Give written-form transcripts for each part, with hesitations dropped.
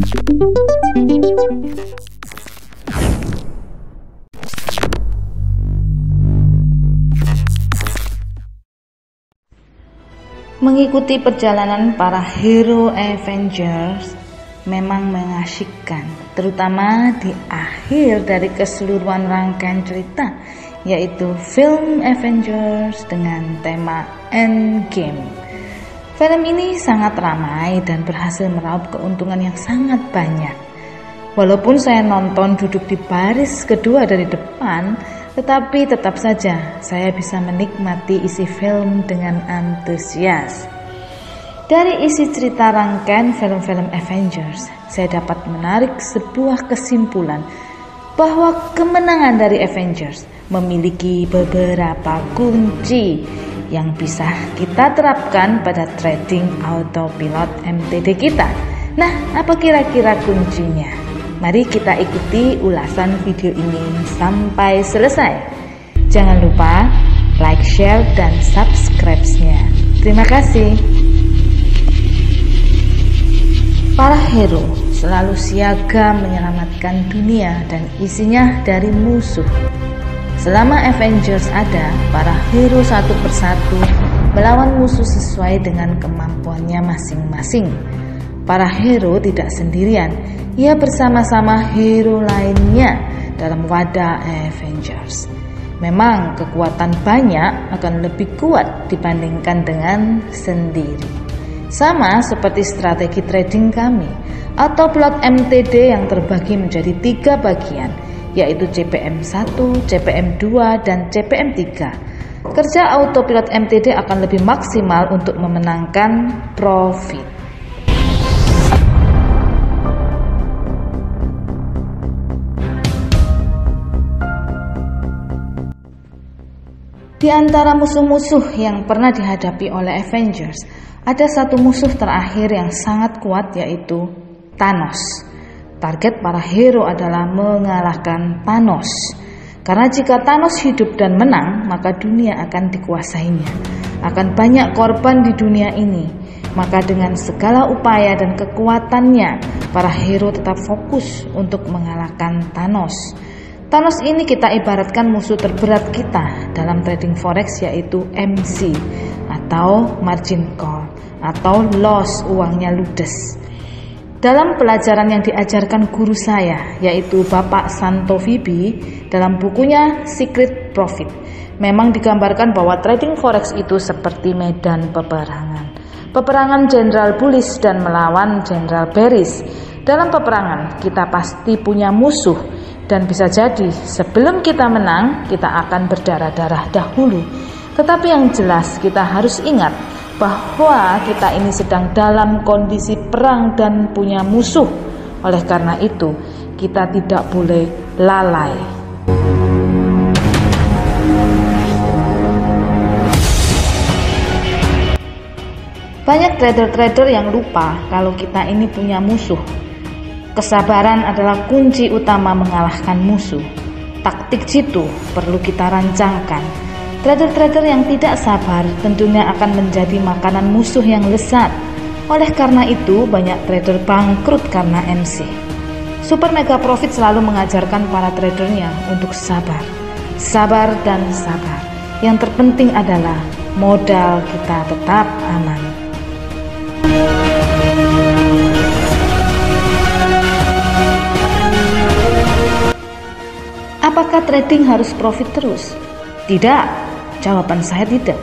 Mengikuti perjalanan para hero Avengers memang mengasyikkan, terutama di akhir dari keseluruhan rangkaian cerita, yaitu film Avengers dengan tema Endgame. Film ini sangat ramai dan berhasil meraup keuntungan yang sangat banyak. Walaupun saya nonton duduk di baris kedua dari depan, tetapi tetap saja saya bisa menikmati isi film dengan antusias. Dari isi cerita rangkaian film-film Avengers, saya dapat menarik sebuah kesimpulan bahwa kemenangan dari Avengers memiliki beberapa kunci yang bisa kita terapkan pada trading autopilot MTD kita. Nah, apa kira-kira kuncinya? Mari kita ikuti ulasan video ini sampai selesai. Jangan lupa like, share, dan subscribe-nya. Terima kasih. Para hero selalu siaga menyelamatkan dunia dan isinya dari musuh. Selama Avengers ada, para hero satu persatu melawan musuh sesuai dengan kemampuannya masing-masing. Para hero tidak sendirian, ia bersama-sama hero lainnya dalam wadah Avengers. Memang kekuatan banyak akan lebih kuat dibandingkan dengan sendiri. Sama seperti strategi trading kami, autopilot MTD yang terbagi menjadi 3 bagian, yaitu CPM1, CPM2, dan CPM3. Kerja autopilot MTD akan lebih maksimal untuk memenangkan profit. Di antara musuh-musuh yang pernah dihadapi oleh Avengers, ada satu musuh terakhir yang sangat kuat, yaitu Thanos. Target para hero adalah mengalahkan Thanos. Karena jika Thanos hidup dan menang, maka dunia akan dikuasainya. Akan banyak korban di dunia ini. Maka dengan segala upaya dan kekuatannya, para hero tetap fokus untuk mengalahkan Thanos. Thanos ini kita ibaratkan musuh terberat kita dalam trading forex, yaitu MC atau margin call atau loss, uangnya ludes. Dalam pelajaran yang diajarkan guru saya, yaitu Bapak Santovibi, dalam bukunya Secret Profit, memang digambarkan bahwa trading forex itu seperti medan peperangan. Peperangan Jenderal Bullish dan melawan Jenderal Bearish. Dalam peperangan kita pasti punya musuh, dan bisa jadi sebelum kita menang kita akan berdarah-darah dahulu. Tetapi yang jelas kita harus ingat bahwa kita ini sedang dalam kondisi perang dan punya musuh. Oleh karena itu kita tidak boleh lalai. Banyak trader-trader yang lupa kalau kita ini punya musuh. Kesabaran adalah kunci utama mengalahkan musuh. Taktik jitu perlu kita rancangkan. Trader-trader yang tidak sabar tentunya akan menjadi makanan musuh yang lezat. Oleh karena itu, banyak trader bangkrut karena MC. Super Mega Profit selalu mengajarkan para tradernya untuk sabar. Sabar dan sabar. Yang terpenting adalah modal kita tetap aman. Apakah trading harus profit terus? Tidak, jawaban saya tidak.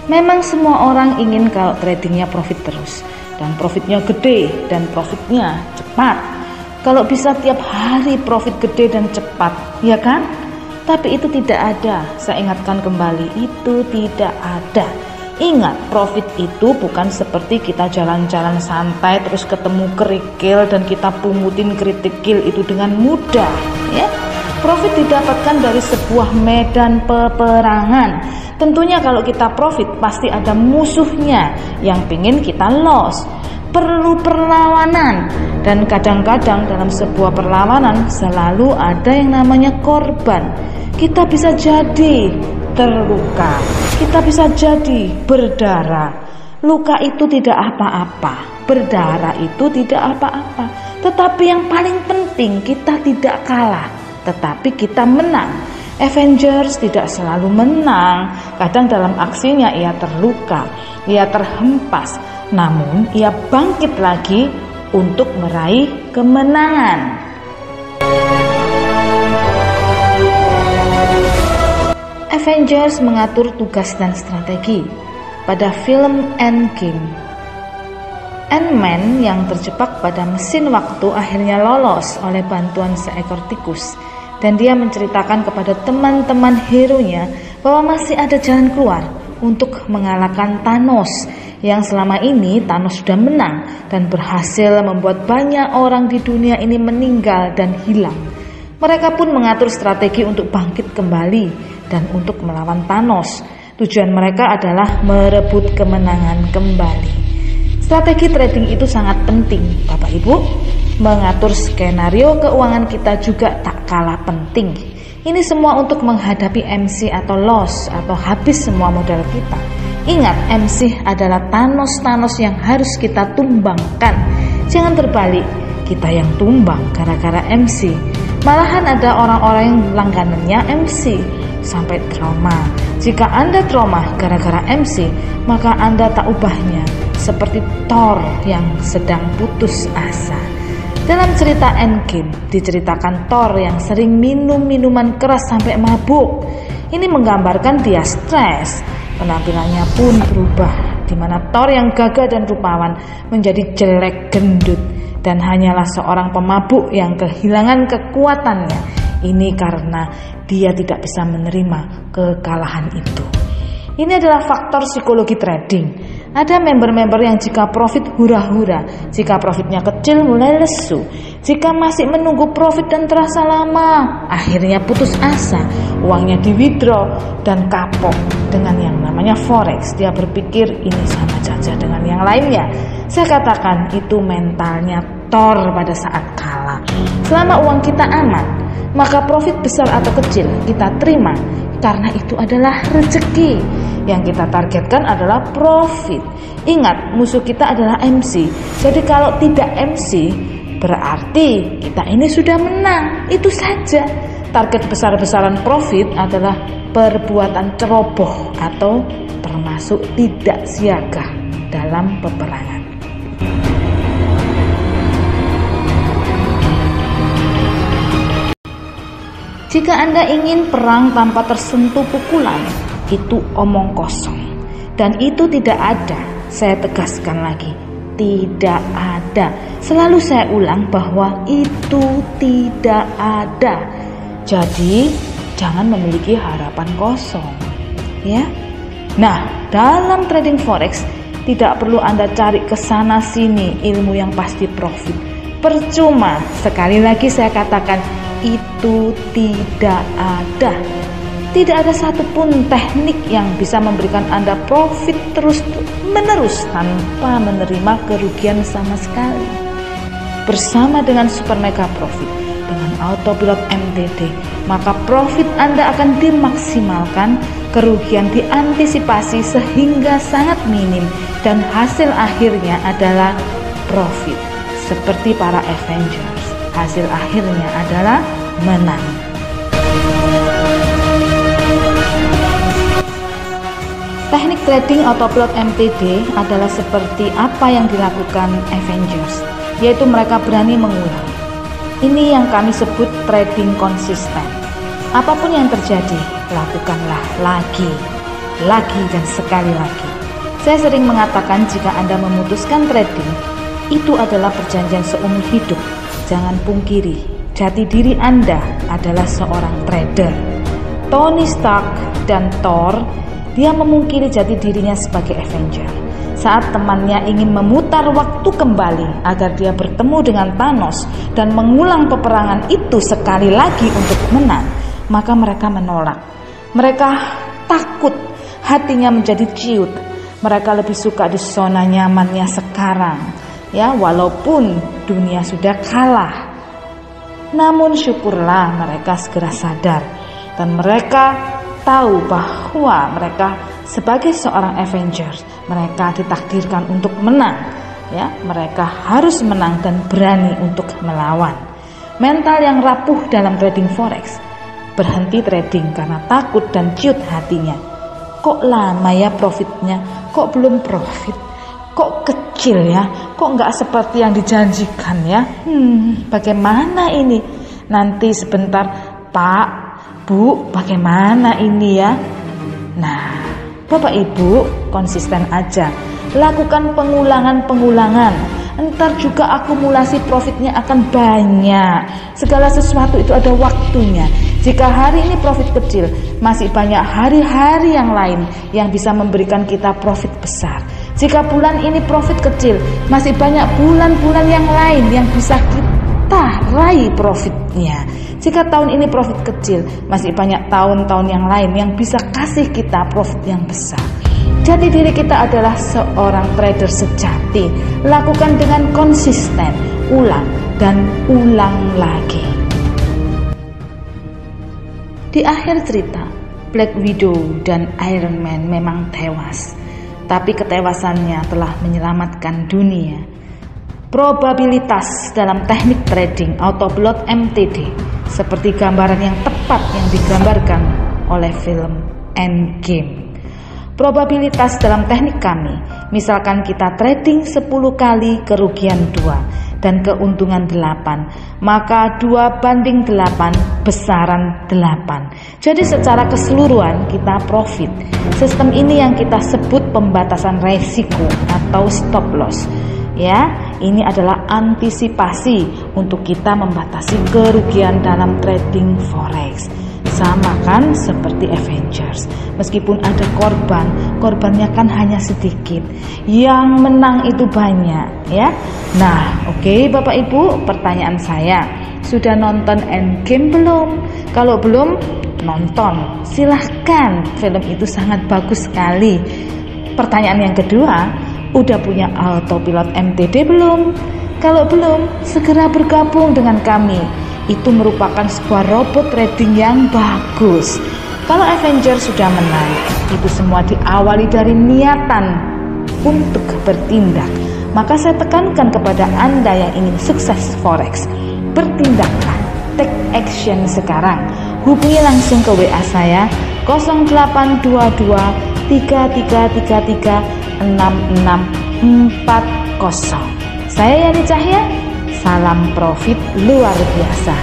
Memang semua orang ingin kalau tradingnya profit terus, dan profitnya gede, dan profitnya cepat. Kalau bisa tiap hari profit gede dan cepat, ya kan? Tapi itu tidak ada. Saya ingatkan kembali, itu tidak ada. Ingat, profit itu bukan seperti kita jalan-jalan santai terus ketemu kerikil dan kita pungutin kerikil itu dengan mudah, ya. Profit didapatkan dari sebuah medan peperangan. Tentunya kalau kita profit pasti ada musuhnya yang pingin kita loss. Perlu perlawanan, dan kadang-kadang dalam sebuah perlawanan selalu ada yang namanya korban. Kita bisa jadi terluka, kita bisa jadi berdarah. Luka itu tidak apa-apa, berdarah itu tidak apa-apa. Tetapi yang paling penting, kita tidak kalah, tetapi kita menang. Avengers tidak selalu menang. Kadang dalam aksinya ia terluka, ia terhempas, namun ia bangkit lagi untuk meraih kemenangan. Avengers mengatur tugas dan strategi. Pada film Endgame, Ant-Man yang terjebak pada mesin waktu akhirnya lolos oleh bantuan seekor tikus. Dan dia menceritakan kepada teman-teman hero-nya bahwa masih ada jalan keluar untuk mengalahkan Thanos. Yang selama ini Thanos sudah menang dan berhasil membuat banyak orang di dunia ini meninggal dan hilang. Mereka pun mengatur strategi untuk bangkit kembali dan untuk melawan Thanos. Tujuan mereka adalah merebut kemenangan kembali. Strategi trading itu sangat penting, Bapak Ibu. Mengatur skenario keuangan kita juga tak kalah penting. Ini semua untuk menghadapi MC atau loss atau habis semua modal kita. Ingat, MC adalah Thanos yang harus kita tumbangkan. Jangan terbalik, kita yang tumbang gara-gara MC. Malahan ada orang-orang yang langganannya MC sampai trauma. Jika Anda trauma gara-gara MC, maka Anda tak ubahnya seperti Thor yang sedang putus asa. Dalam cerita Endgame diceritakan Thor yang sering minum minuman keras sampai mabuk. Ini menggambarkan dia stres. Penampilannya pun berubah, di mana Thor yang gagah dan rupawan menjadi jelek gendut dan hanyalah seorang pemabuk yang kehilangan kekuatannya. Ini karena dia tidak bisa menerima kekalahan itu. Ini adalah faktor psikologi trading. Ada member-member yang jika profit hura-hura, jika profitnya kecil mulai lesu, jika masih menunggu profit dan terasa lama, akhirnya putus asa, uangnya di withdraw dan kapok. Dengan yang namanya forex, dia berpikir ini sama saja dengan yang lainnya. Saya katakan itu mentalnya Thor pada saat kalah. Selama uang kita aman, maka profit besar atau kecil kita terima, karena itu adalah rezeki. Yang kita targetkan adalah profit. Ingat, musuh kita adalah MC. Jadi kalau tidak MC, berarti kita ini sudah menang. Itu saja. Target besar-besaran profit adalah perbuatan ceroboh atau termasuk tidak siaga dalam peperangan. Jika Anda ingin perang tanpa tersentuh pukulan, itu omong kosong. Dan itu tidak ada. Saya tegaskan lagi, tidak ada. Selalu saya ulang bahwa itu tidak ada. Jadi, jangan memiliki harapan kosong. Ya. Nah, dalam trading forex tidak perlu Anda cari ke sana sini ilmu yang pasti profit. Percuma. Sekali lagi saya katakan, itu tidak ada. Tidak ada satupun teknik yang bisa memberikan Anda profit terus-menerus tanpa menerima kerugian sama sekali. Bersama dengan Super Mega Profit, dengan Autopilot MTD, maka profit Anda akan dimaksimalkan, kerugian diantisipasi sehingga sangat minim, dan hasil akhirnya adalah profit. Seperti para Avengers, hasil akhirnya adalah menang. Teknik trading Autopilot MTD adalah seperti apa yang dilakukan Avengers, yaitu mereka berani mengulang. Ini yang kami sebut trading konsisten. Apapun yang terjadi, lakukanlah lagi dan sekali lagi. Saya sering mengatakan jika Anda memutuskan trading, itu adalah perjanjian seumur hidup. Jangan pungkiri, jati diri Anda adalah seorang trader. Tony Stark dan Thor, dia memungkiri jati dirinya sebagai Avenger. Saat temannya ingin memutar waktu kembali agar dia bertemu dengan Thanos dan mengulang peperangan itu sekali lagi untuk menang, maka mereka menolak. Mereka takut, hatinya menjadi ciut. Mereka lebih suka di zona nyamannya sekarang, ya, walaupun dunia sudah kalah. Namun syukurlah mereka segera sadar dan mereka tahu bahwa mereka sebagai seorang Avengers, mereka ditakdirkan untuk menang. Ya, mereka harus menang dan berani untuk melawan. Mental yang rapuh dalam trading forex, berhenti trading karena takut dan ciut hatinya. Kok lama ya profitnya? Kok belum profit? Kok kecil ya? Kok nggak seperti yang dijanjikan ya? Bagaimana ini? Nanti sebentar, Pak, Bu, bagaimana ini ya? Nah, Bapak Ibu konsisten aja. Lakukan pengulangan. Entar juga akumulasi profitnya akan banyak. Segala sesuatu itu ada waktunya. Jika hari ini profit kecil, masih banyak hari-hari yang lain yang bisa memberikan kita profit besar. Jika bulan ini profit kecil, masih banyak bulan-bulan yang lain yang bisa kita raih profitnya. Jika tahun ini profit kecil, masih banyak tahun-tahun yang lain yang bisa kasih kita profit yang besar. Jati diri kita adalah seorang trader sejati. Lakukan dengan konsisten, ulang dan ulang lagi. Di akhir cerita, Black Widow dan Iron Man memang tewas, tapi ketewasannya telah menyelamatkan dunia. Probabilitas dalam teknik trading Autopilot MTD seperti gambaran yang tepat yang digambarkan oleh film Endgame. Probabilitas dalam teknik kami, misalkan kita trading 10 kali kerugian 2 dan keuntungan 8, maka 2/8 besaran 8. Jadi secara keseluruhan kita profit. Sistem ini yang kita sebut pembatasan resiko atau stop loss. Ya, ini adalah antisipasi untuk kita membatasi kerugian dalam trading forex. Sama kan seperti Avengers, meskipun ada korbannya kan hanya sedikit, yang menang itu banyak ya. Nah, oke, Bapak Ibu, pertanyaan saya, sudah nonton Endgame belum? Kalau belum, nonton, silahkan, film itu sangat bagus sekali. Pertanyaan yang kedua, udah punya Autopilot MTD belum? Kalau belum, segera bergabung dengan kami. Itu merupakan sebuah robot trading yang bagus. Kalau Avengers sudah menang, itu semua diawali dari niatan untuk bertindak. Maka saya tekankan kepada Anda yang ingin sukses forex, bertindaklah, take action sekarang. Hubungi langsung ke WA saya 0822 3333 6640. Saya Yani Cahya. Salam profit luar biasa.